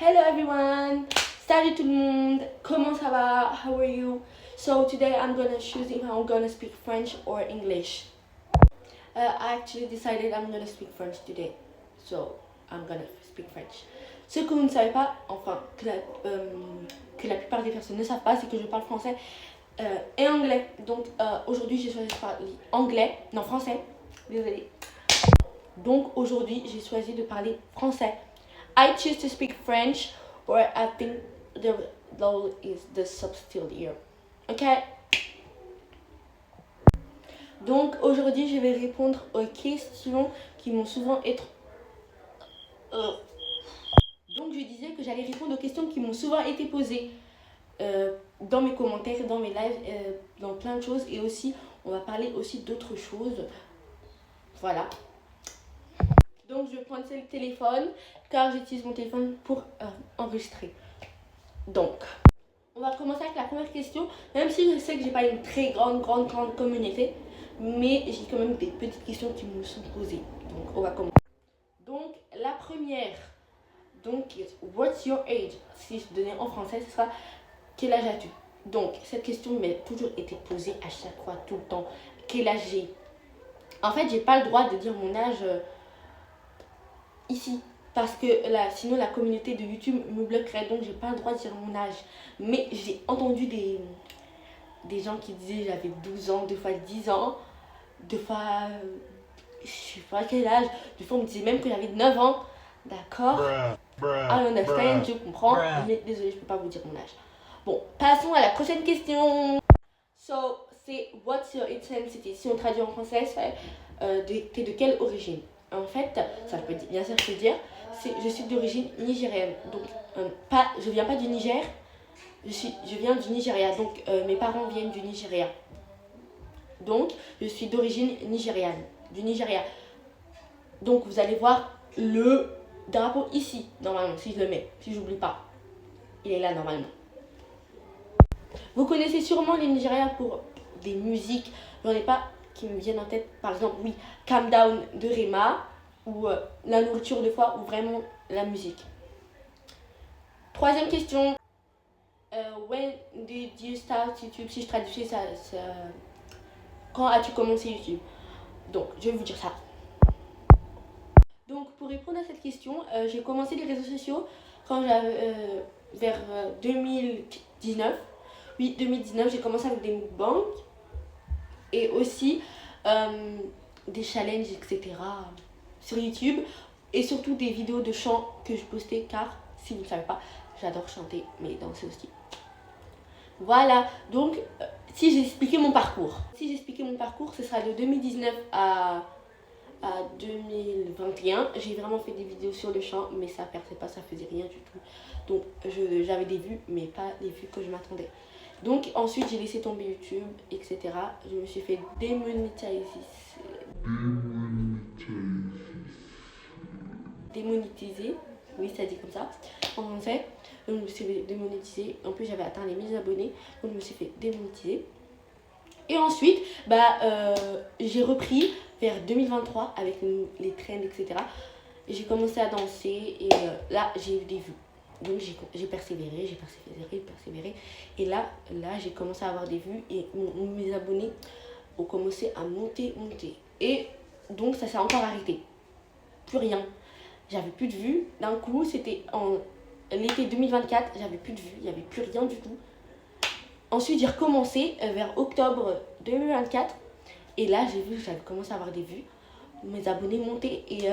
Hello everyone! Salut tout le monde! Comment ça va? How are you? So today I'm gonna choose if I'm gonna speak French or English. I actually decided I'm gonna speak French today. So I'm gonna speak French. Ce que vous ne savez pas, enfin que la plupart des personnes ne savent pas, c'est que je parle français et anglais. Donc aujourd'hui j'ai choisi de parler français. Désolée. Donc aujourd'hui j'ai choisi de parler français. I choose to speak French, or I think the role is the substitute here. Okay? Donc aujourd'hui, je vais répondre aux questions qui m'ont souvent été. Donc je disais que j'allais répondre aux questions qui m'ont souvent été posées dans mes commentaires, dans mes lives, dans plein de choses, et aussi on va parler aussi d'autres choses. Voilà. Donc je vais prendre le téléphone car j'utilise mon téléphone pour enregistrer. Donc, on va commencer avec la première question. Même si je sais que j'ai pas une très grande communauté, mais j'ai quand même des petites questions qui me sont posées. Donc, on va commencer. Donc, la première. Donc, what's your age? Si je donnais en français, ce sera quel âge as-tu? Donc, cette question m'a toujours été posée à chaque fois, tout le temps. Quel âge j'ai? En fait, j'ai pas le droit de dire mon âge ici. Parce que là, sinon la communauté de YouTube me bloquerait, donc j'ai pas le droit de dire mon âge. Mais j'ai entendu des gens qui disaient j'avais 12 ans, deux fois 10 ans, deux fois je sais pas quel âge, des fois on me disait même que j'avais 9 ans. D'accord? I understand, je comprends, mais désolé, je peux pas vous dire mon âge. Bon, passons à la prochaine question. So, c'est what's your ethnicity? Si on traduit en français, c'est t'es de quelle origine? En fait, ça peut bien sûr se dire, je suis d'origine nigérienne. Donc, je viens pas du Niger, je viens du Nigeria. Donc, mes parents viennent du Nigeria. Donc, je suis d'origine nigériane, du Nigeria. Donc, vous allez voir le drapeau ici, normalement, si je le mets, si j'oublie pas. Il est là, normalement. Vous connaissez sûrement les Nigériens pour des musiques. J'en ai pas qui me viennent en tête. Par exemple, oui, Calm Down de Rema, ou la nourriture de fois, ou vraiment la musique. Troisième question. When did you start YouTube? Si je traduisais ça, quand as-tu commencé YouTube? Donc, je vais vous dire ça. Donc, pour répondre à cette question, j'ai commencé les réseaux sociaux quand j'avais vers 2019. Oui, 2019, j'ai commencé avec des mukbangs et aussi des challenges, etc. sur YouTube, et surtout des vidéos de chant que je postais, car si vous ne savez pas, j'adore chanter, mais danser aussi. Voilà, donc si j'ai expliqué mon parcours, ce sera de 2019 à 2021. J'ai vraiment fait des vidéos sur le chant, mais ça perçait pas, ça faisait rien du tout. Donc j'avais des vues, mais pas les vues que je m'attendais. Donc ensuite j'ai laissé tomber YouTube, etc. Je me suis fait démonétiser. Oui, ça dit comme ça en français. Donc je me suis fait démonétiser. En plus j'avais atteint les 1000 abonnés, donc je me suis fait démonétiser. Et ensuite, j'ai repris vers 2023 avec les trends, etc. Et j'ai commencé à danser et là j'ai eu des vues. Donc j'ai persévéré. Et là j'ai commencé à avoir des vues et mes abonnés ont commencé à monter. Et donc ça s'est encore arrêté. Plus rien. J'avais plus de vues. D'un coup, c'était en l'été 2024, j'avais plus de vues, il n'y avait plus rien du tout. Ensuite, j'ai recommencé vers octobre 2024. Et là, j'ai vu que j'avais commencé à avoir des vues. Mes abonnés montaient. Et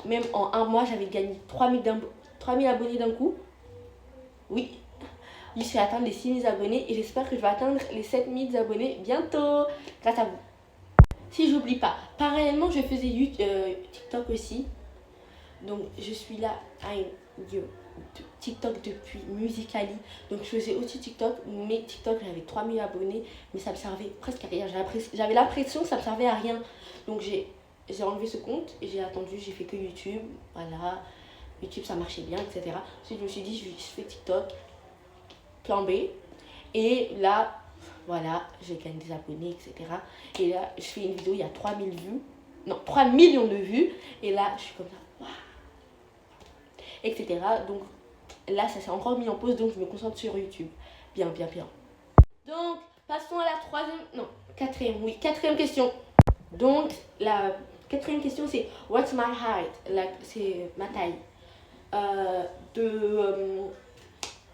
même en un mois, j'avais gagné 3000 abonnés d'un coup. Oui, je suis atteindre les 6000 abonnés. Et j'espère que je vais atteindre les 7000 abonnés bientôt. Grâce à vous. Si j'oublie pas. Parallèlement, je faisais TikTok aussi. Donc, je suis là à TikTok depuis Musical.ly. Donc je faisais aussi TikTok, mais TikTok j'avais 3000 abonnés, mais ça me servait presque à rien. J'avais l'impression que ça me servait à rien. Donc j'ai enlevé ce compte et j'ai attendu, j'ai fait que YouTube. Voilà, YouTube ça marchait bien, etc. Ensuite je me suis dit je fais TikTok, plan B. Et là, voilà, je gagne des abonnés, etc. Et là, je fais une vidéo, il y a 3000 vues. Non, 3 millions de vues. Et là, je suis comme ça, waouh, etc. Donc là, ça s'est encore mis en pause, donc je me concentre sur YouTube. Bien. Donc, passons à la quatrième question. Donc, la quatrième question, c'est What's my height? C'est ma taille.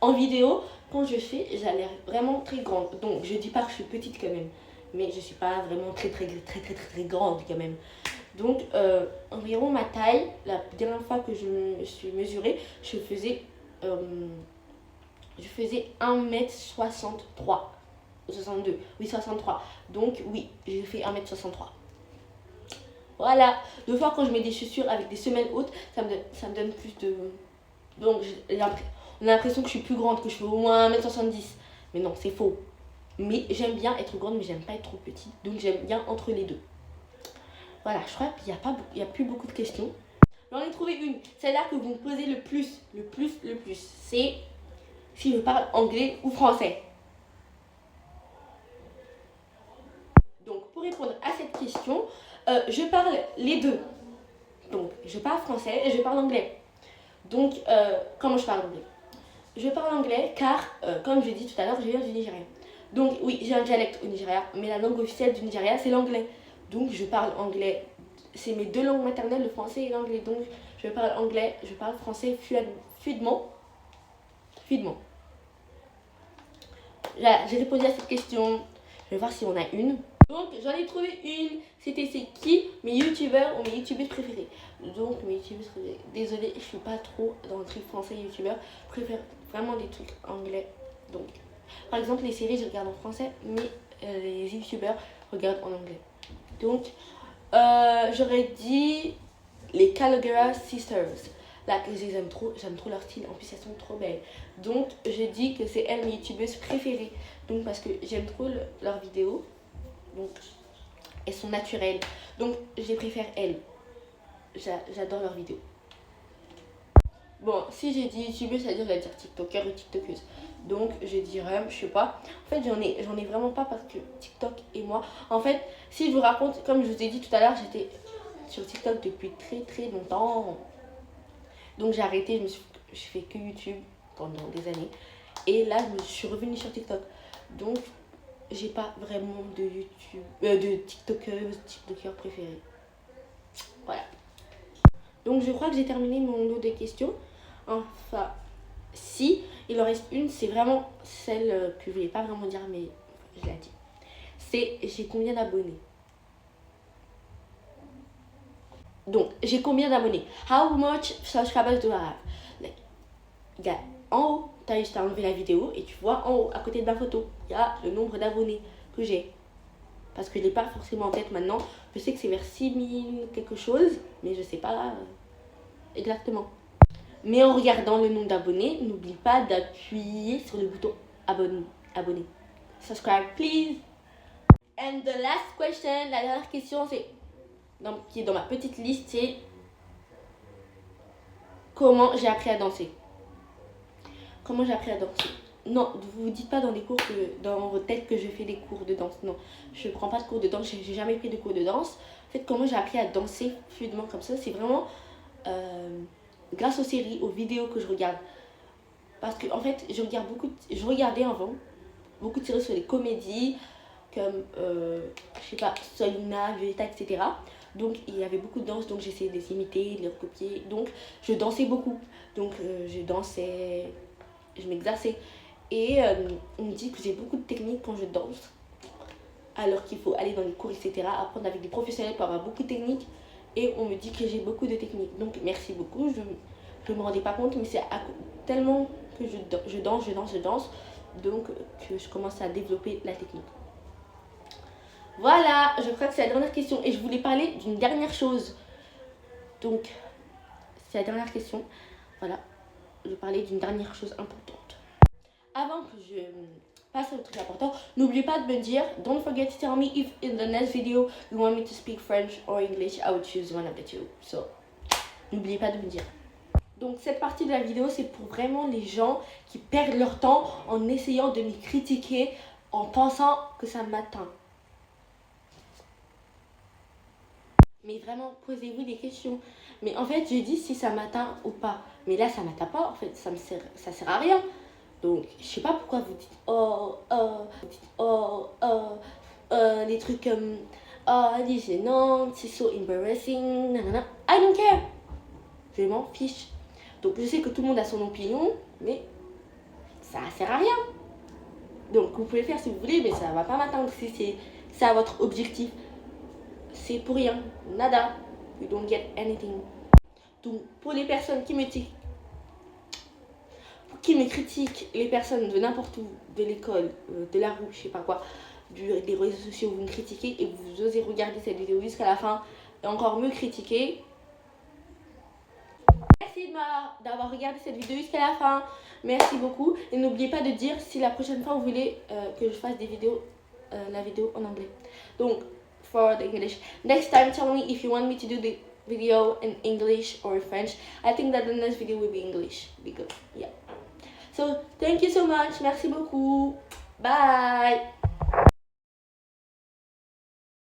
En vidéo, quand je fais, j'ai l'air vraiment très grande. Donc, je dis pas que je suis petite quand même. Mais je suis pas vraiment très grande quand même. Donc, environ ma taille, la dernière fois que je me suis mesurée, je faisais 1m63. 62, oui 63. Donc oui, j'ai fait 1m63. Voilà, deux fois quand je mets des chaussures avec des semelles hautes, ça me donne plus de... Donc on a l'impression que je suis plus grande, que je fais au moins 1m70. Mais non, c'est faux. Mais j'aime bien être grande, mais j'aime pas être trop petite. Donc j'aime bien entre les deux. Voilà, je crois qu'il n'y a plus beaucoup de questions. J'en ai trouvé une. Celle-là que vous me posez le plus. C'est si je parle anglais ou français. Donc, pour répondre à cette question, je parle les deux. Donc, je parle français et je parle anglais. Donc, comment je parle anglais? Je parle anglais car, comme je l'ai dit tout à l'heure, je viens du Nigeria. Donc, oui, j'ai un dialecte au Nigeria, mais la langue officielle du Nigeria, c'est l'anglais. Donc, je parle anglais. C'est mes deux langues maternelles, le français et l'anglais. Donc, je parle anglais, je parle français fluidement. J'ai répondu à cette question. Je vais voir si on a une. Donc, j'en ai trouvé une. C'était c'est qui mes youtubeurs ou mes youtubeuses préférés. Donc, mes youtubeuses préférées. Désolée, je suis pas trop dans le truc français youtubeur. Je préfère vraiment des trucs anglais. Donc, par exemple, les séries, je regarde en français, mais les youtubeurs regardent en anglais. Donc, j'aurais dit les Calogera Sisters. Là, je les aime trop, j'aime trop leur style, en plus elles sont trop belles. Donc, je dis que c'est elles mes youtubeuses préférées. Donc, parce que j'aime trop leurs vidéos. Donc, elles sont naturelles. Donc, je les préfère elles. J'adore leurs vidéos. Bon, si j'ai dit youtubeuse, ça veut dire que je vais dire tiktoker ou tiktokeuse. Donc, je dirais, je sais pas. En fait, j'en ai vraiment pas parce que TikTok et moi. En fait, si je vous raconte, comme je vous ai dit tout à l'heure, j'étais sur TikTok depuis très longtemps. Donc, j'ai arrêté, je fais que YouTube pendant des années. Et là, je suis revenue sur TikTok. Donc, j'ai pas vraiment de TikToker préféré. Voilà. Donc, je crois que j'ai terminé mon lot de questions. Enfin, si, il en reste une, c'est vraiment celle que je voulais pas vraiment dire, mais je l'ai dit. C'est j'ai combien d'abonnés? Donc, j'ai combien d'abonnés? How much subscribers do I have? Like, en haut, tu as juste à enlever la vidéo et tu vois en haut, à côté de ma photo, il y a le nombre d'abonnés que j'ai. Parce que je ne l'ai pas forcément en tête maintenant. Je sais que c'est vers 6000 quelque chose, mais je ne sais pas exactement. Mais en regardant le nombre d'abonnés, n'oublie pas d'appuyer sur le bouton abonner. Subscribe, please. And the last question, la dernière question, qui est dans ma petite liste, c'est comment j'ai appris à danser. Comment j'ai appris à danser? Non, vous dites pas dans votre tête que je fais des cours de danse. Non, je prends pas de cours de danse, j'ai jamais pris de cours de danse. En fait, comment j'ai appris à danser fluidement comme ça, c'est vraiment grâce aux séries, aux vidéos que je regarde. Parce que en fait, je regardais avant beaucoup de séries sur les comédies, comme, je sais pas, Solina, Veta, etc. Donc, il y avait beaucoup de danse, donc j'essayais de les imiter, de les recopier. Donc, je dansais beaucoup. Donc, je dansais, je m'exerçais. Et on me dit que j'ai beaucoup de techniques quand je danse. Alors qu'il faut aller dans les cours, etc. Apprendre avec des professionnels pour avoir beaucoup de techniques. Et on me dit que j'ai beaucoup de techniques. Donc, merci beaucoup. Je ne me rendais pas compte, mais c'est tellement que je danse. Donc, que je commence à développer la technique. Voilà, je crois que c'est la dernière question. Et je voulais parler d'une dernière chose. Donc, c'est la dernière question. Voilà, je parlais d'une dernière chose importante. Avant que je passe au truc important, n'oubliez pas de me dire, don't forget to tell me if in the next video you want me to speak French or English, I would choose one of the two. So, n'oubliez pas de me dire. Donc cette partie de la vidéo, c'est pour vraiment les gens qui perdent leur temps en essayant de me critiquer en pensant que ça m'atteint. Mais vraiment, posez-vous des questions. Mais en fait, je dis si ça m'atteint ou pas. Mais là, ça m'atteint pas, en fait, ça sert à rien. Donc, je sais pas pourquoi vous dites des trucs comme elle est gênante, c'est so embarrassing, nanana. I don't care. Je m'en fiche. Donc, je sais que tout le monde a son opinion, mais ça sert à rien. Donc, vous pouvez faire si vous voulez, mais ça va pas m'atteindre si c'est ça votre objectif. C'est pour rien. Nada. You don't get anything. Donc, pour les personnes qui me critiquent, les personnes de n'importe où, de l'école, de la rue, je sais pas quoi, des réseaux sociaux, vous me critiquez et vous osez regarder cette vidéo jusqu'à la fin et encore me critiquer. Merci d'avoir regardé cette vidéo jusqu'à la fin. Merci beaucoup. Et n'oubliez pas de dire si la prochaine fois vous voulez que je fasse des vidéos, la vidéo en anglais. Donc, for the English. Next time, tell me if you want me to do the video in English or French. I think that the next video will be English. Because, yeah. So, thank you so much. Merci beaucoup. Bye.